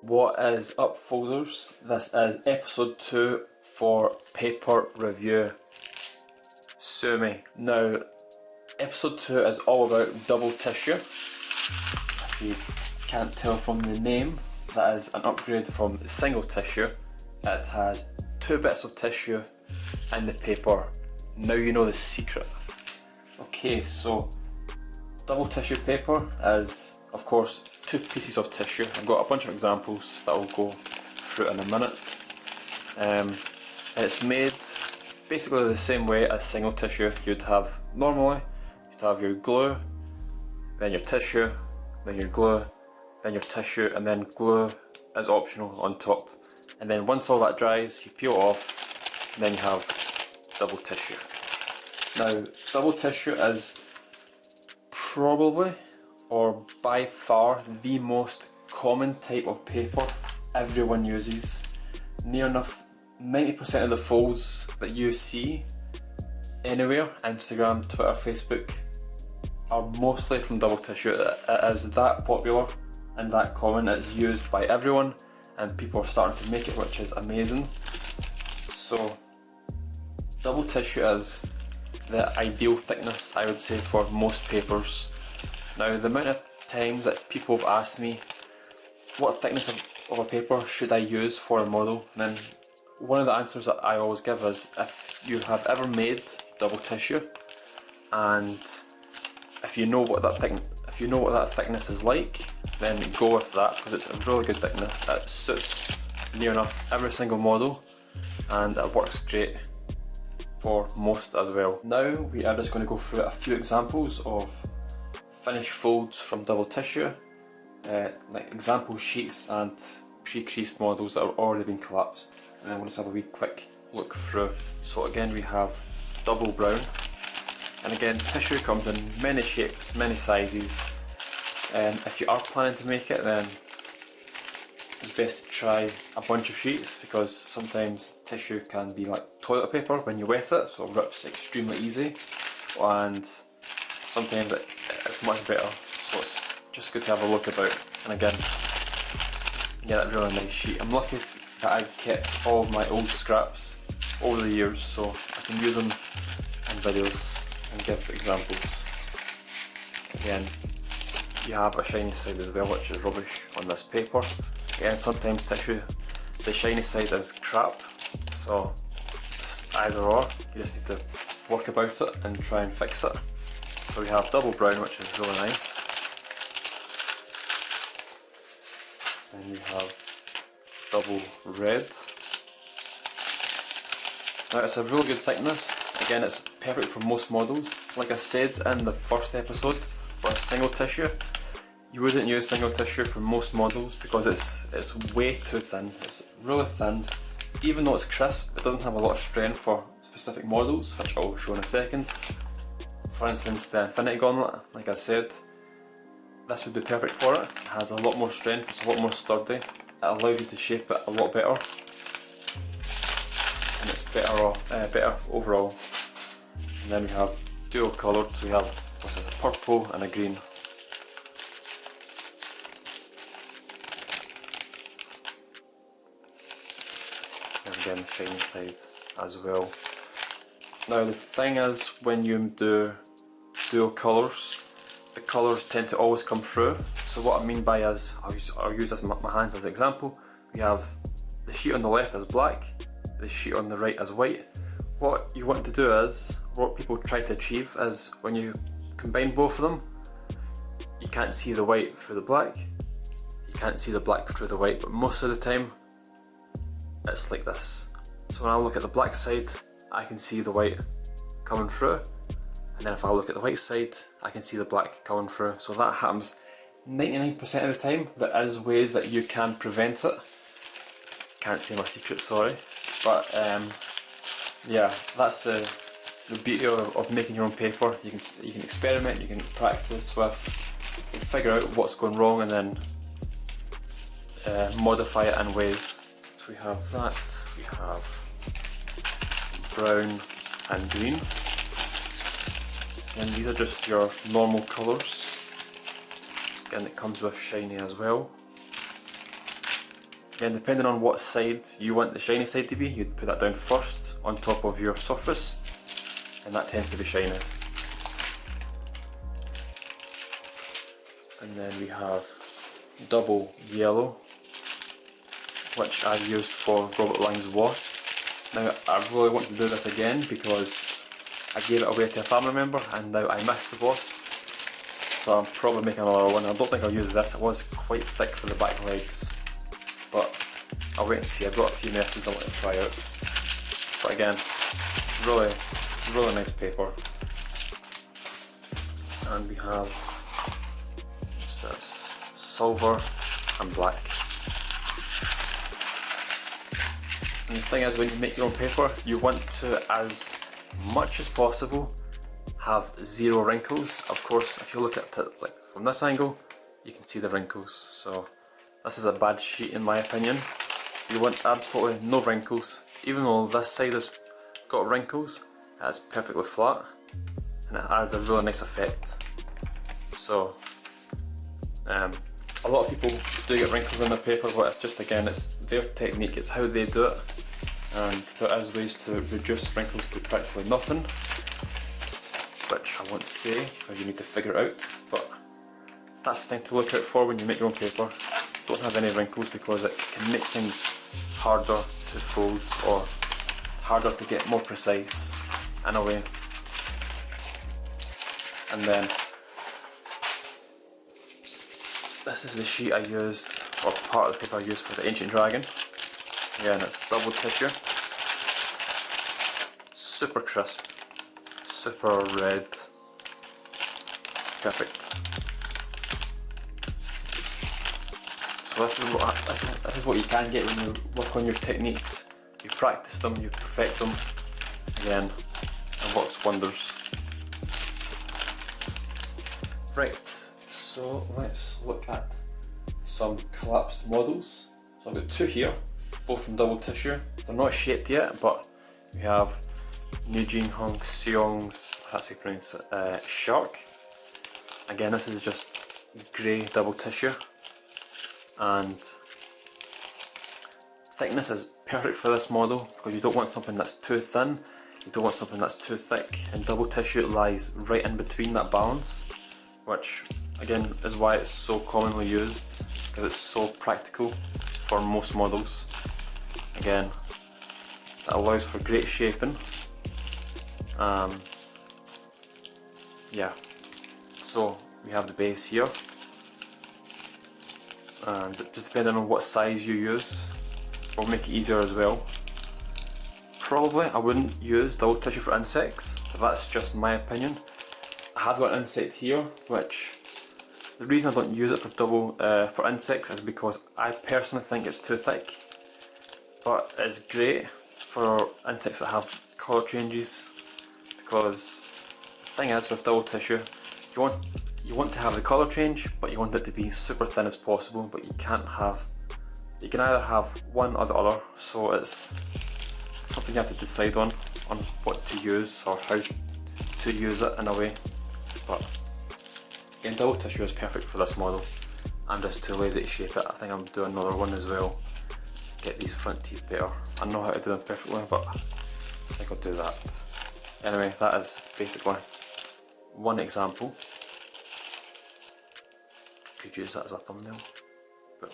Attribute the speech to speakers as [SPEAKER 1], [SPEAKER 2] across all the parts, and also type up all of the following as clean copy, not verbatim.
[SPEAKER 1] What is up, folders? This is episode 2 for paper review. Sue me. Now, episode 2 is all about double tissue. If you can't tell from the name, that is an upgrade from single tissue. It has 2 bits of tissue in the paper. Now you know the secret. Okay, so double tissue paper is, of course, 2 pieces of tissue. I've got a bunch of examples that I'll go through in a minute. It's made basically the same way as single tissue you'd have normally. You'd have your glue, then your tissue, then your glue, then your tissue, and then glue is optional on top. And then once all that dries, you peel it off, and then you have double tissue. Now, double tissue is probably, or by far, the most common type of paper everyone uses. Near enough 90% of the folds that you see anywhere, Instagram, Twitter, Facebook, are mostly from double tissue. It is that popular and that common. It's used by everyone and people are starting to make it, which is amazing. So double tissue is the ideal thickness, I would say, for most papers. Now, the amount of times that people have asked me what thickness of a paper should I use for a model, then one of the answers that I always give is, if you have ever made double tissue and if you know what that thickness is like, then go with that, because it's a really good thickness. It suits near enough every single model and it works great for most as well. Now we are just going to go through a few examples of finished folds from double tissue, like example sheets and pre-creased models that have already been collapsed, and then we'll just have a wee quick look through. So again, we have double brown, and again, tissue comes in many shapes, many sizes, and if you are planning to make it, then it's best to try a bunch of sheets, because sometimes tissue can be like toilet paper when you wet it, so it rips extremely easy, and sometimes it's much better, so it's just good to have a look about. And again, get that really nice sheet. I'm lucky that I've kept all of my old scraps over the years, so I can use them in videos and give examples. Again, you have a shiny side as well, which is rubbish on this paper. Again, sometimes tissue, the shiny side is crap, so it's either or. You just need to work about it and try and fix it. So we have double brown, which is really nice. And we have double red. Now, it's a really good thickness. Again, it's perfect for most models. Like I said in the first episode, for single tissue, you wouldn't use single tissue for most models because it's way too thin. It's really thin. Even though it's crisp, it doesn't have a lot of strength for specific models, which I'll show in a second. For instance, the Infinity Gauntlet, like I said, this would be perfect for it. It has a lot more strength, it's a lot more sturdy, it allows you to shape it a lot better, and it's better overall. And then we have dual coloured, so we have a purple and a green. And again, the shiny side as well. Now, the thing is, when you do dual colours, the colours tend to always come through. So what I mean by is, I'll use this, my hands as an example. We have the sheet on the left as black, the sheet on the right as white. What you want to do is, what people try to achieve is, when you combine both of them, you can't see the white through the black, you can't see the black through the white, but most of the time it's like this. So when I look at the black side, I can see the white coming through, and then if I look at the white side, I can see the black coming through. So that happens 99% of the time. There is ways that you can prevent it. Can't say my secret, sorry. But yeah, that's the beauty of making your own paper. You can experiment, you can practice with, you can figure out what's going wrong and then modify it in ways. So we have that, we have brown and green, and these are just your normal colours. Again, it comes with shiny as well. Again, depending on what side you want the shiny side to be, you'd put that down first on top of your surface, and that tends to be shiny. And then we have double yellow, which I used for Robert Lang's Wasp. Now I really want to do this again because I gave it away to a family member and now I missed the Wasp. So I'm probably making another one. I don't think I'll use this, it was quite thick for the back legs. But I'll wait and see, I've got a few methods I want to try out. But again, really nice paper. And we have what's this? Silver and black. And the thing is, when you make your own paper, you want to, as much as possible, have zero wrinkles. Of course, if you look at it like from this angle, you can see the wrinkles. So this is a bad sheet in my opinion. You want absolutely no wrinkles. Even though this side has got wrinkles, it's perfectly flat and it adds a really nice effect. So a lot of people do get wrinkles in their paper, but it's just, again, it's their technique, it's how they do it. And there is ways to reduce wrinkles to practically nothing, which I won't say because you need to figure it out, but that's the thing to look out for when you make your own paper. Don't have any wrinkles because it can make things harder to fold or harder to get more precise in a way. And then this is the sheet I used, or part of the paper I used for the Ancient Dragon. Again, it's double tissue, super crisp, super red, perfect. So this is what you can get when you work on your techniques. You practice them, you perfect them. Again, it works wonders. Right, so let's look at some collapsed models. So I've got two here, both from double tissue. They're not shaped yet, but we have Nujin Hong Seong's, that's how you pronounce it, Shark. Again, this is just grey double tissue, and thickness is perfect for this model because you don't want something that's too thin, you don't want something that's too thick, and double tissue lies right in between that balance, which again is why it's so commonly used, because it's so practical for most models. Again, that allows for great shaping. Yeah, so we have the base here, and just depending on what size you use will make it easier as well. Probably I wouldn't use double tissue for insects, but that's just my opinion. I have got an insect here, which the reason I don't use it for insects is because I personally think it's too thick, but it's great for insects that have colour changes, because the thing is with double tissue, you want to have the colour change, but you want it to be super thin as possible, but you can either have one or the other, so it's something you have to decide on what to use or how to use it in a way. But again, double tissue is perfect for this model. I'm just too lazy to shape it. I think I'm doing another one as well. Get these front teeth better. I know how to do them perfectly, but I think I'll do that. Anyway, that is basically one example. Could use that as a thumbnail. Boom.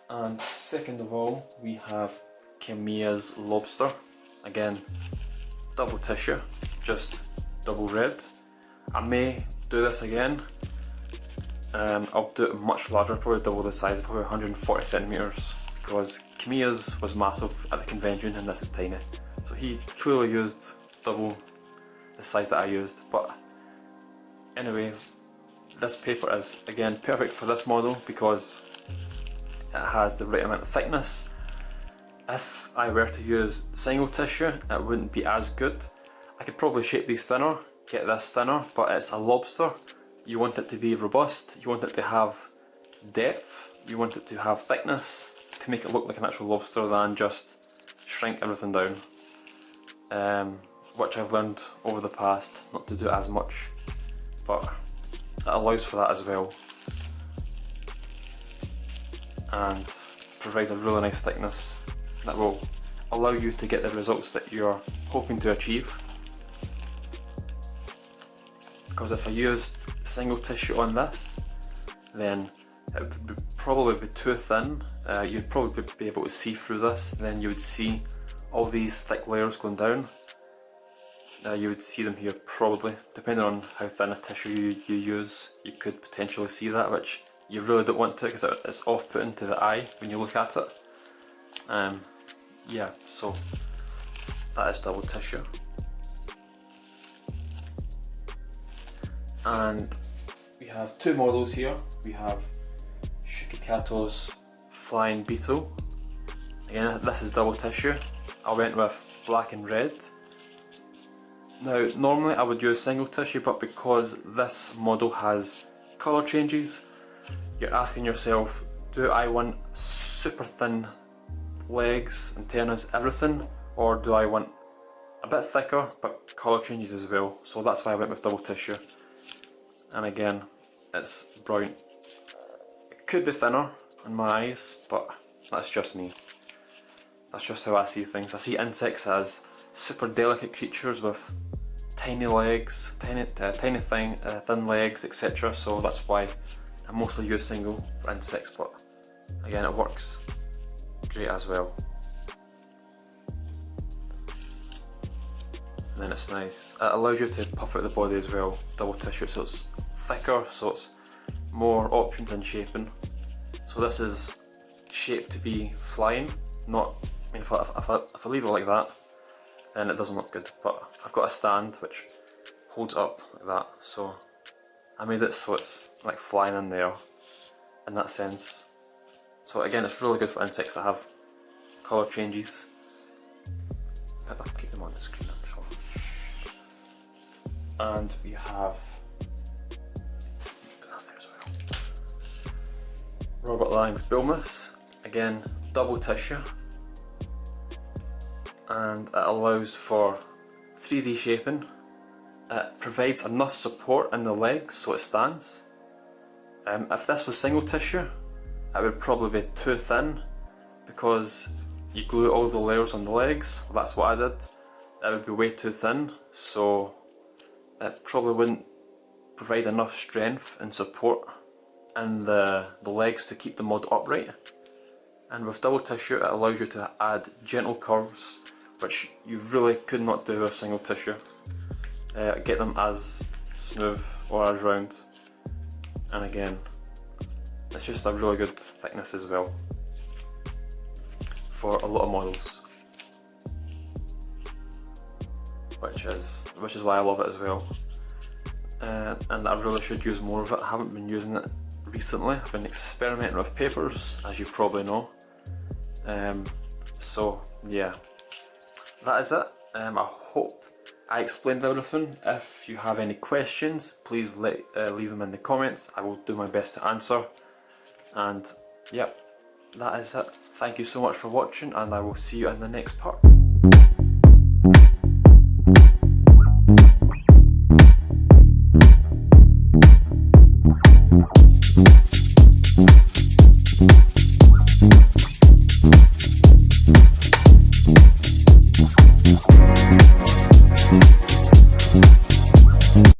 [SPEAKER 1] And second of all, we have Kamiya's Lobster. Again, double tissue, just double red. I may do this again. I'll do it much larger, probably double the size, probably 140 centimeters, because Kamiya's was massive at the convention and this is tiny. So he clearly used double the size that I used. But anyway, this paper is again perfect for this model because it has the right amount of thickness. If I were to use single tissue, it wouldn't be as good. I could probably shape these thinner, get this thinner, but it's a lobster. You want it to be robust, you want it to have depth, you want it to have thickness to make it look like an actual lobster than just shrink everything down. Which I've learned over the past not to do as much, but it allows for that as well. And provides a really nice thickness that will allow you to get the results that you're hoping to achieve. Because if I used single tissue on this, then it would probably be too thin. You'd probably be able to see through this, and then you would see all these thick layers going down. You would see them here probably, depending on how thin a tissue you use, you could potentially see that, which you really don't want to because it's off-putting to the eye when you look at it. Yeah, so that is double tissue. And we have two models here. We have Shukikato's Flying Beetle. Again, this is double tissue. I went with black and red. Now, normally I would use single tissue, but because this model has colour changes, you're asking yourself, do I want super thin legs, antennas, everything, or do I want a bit thicker but colour changes as well? So that's why I went with double tissue. And again, it's brilliant. It could be thinner in my eyes, but that's just me. That's just how I see things. I see insects as super delicate creatures with tiny legs, thin legs, etc. So that's why I mostly use single for insects, but again, it works great as well. And then it's nice. It allows you to puff out the body as well, double tissue, so it's thicker, so it's more options in shaping. So this is shaped to be flying, not, I mean, if I leave it like that, then it doesn't look good, but I've got a stand which holds up like that, so I made it so it's like flying in there in that sense. So again, it's really good for insects that have colour changes. I'll keep them on the screen, I'm sure. And we have that there as well. Robert Lang's Bilmus, again double tissue, and it allows for 3D shaping. It provides enough support in the legs so it stands. If this was single tissue, it would probably be too thin because you glue all the layers on the legs. Well, that's what I did. It would be way too thin, so it probably wouldn't provide enough strength and support in the legs to keep the mod upright. And with double tissue, it allows you to add gentle curves, which you really could not do with single tissue. Get them as smooth or as round. And again, it's just a really good thickness as well for a lot of models, which is why I love it as well. And I really should use more of it. I haven't been using it recently. I've been experimenting with papers, as you probably know. So yeah, that is it. I hope I explained everything. If you have any questions, please leave them in the comments. I will do my best to answer. And yep, that is it. Thank you so much for watching, and I will see you in the next part.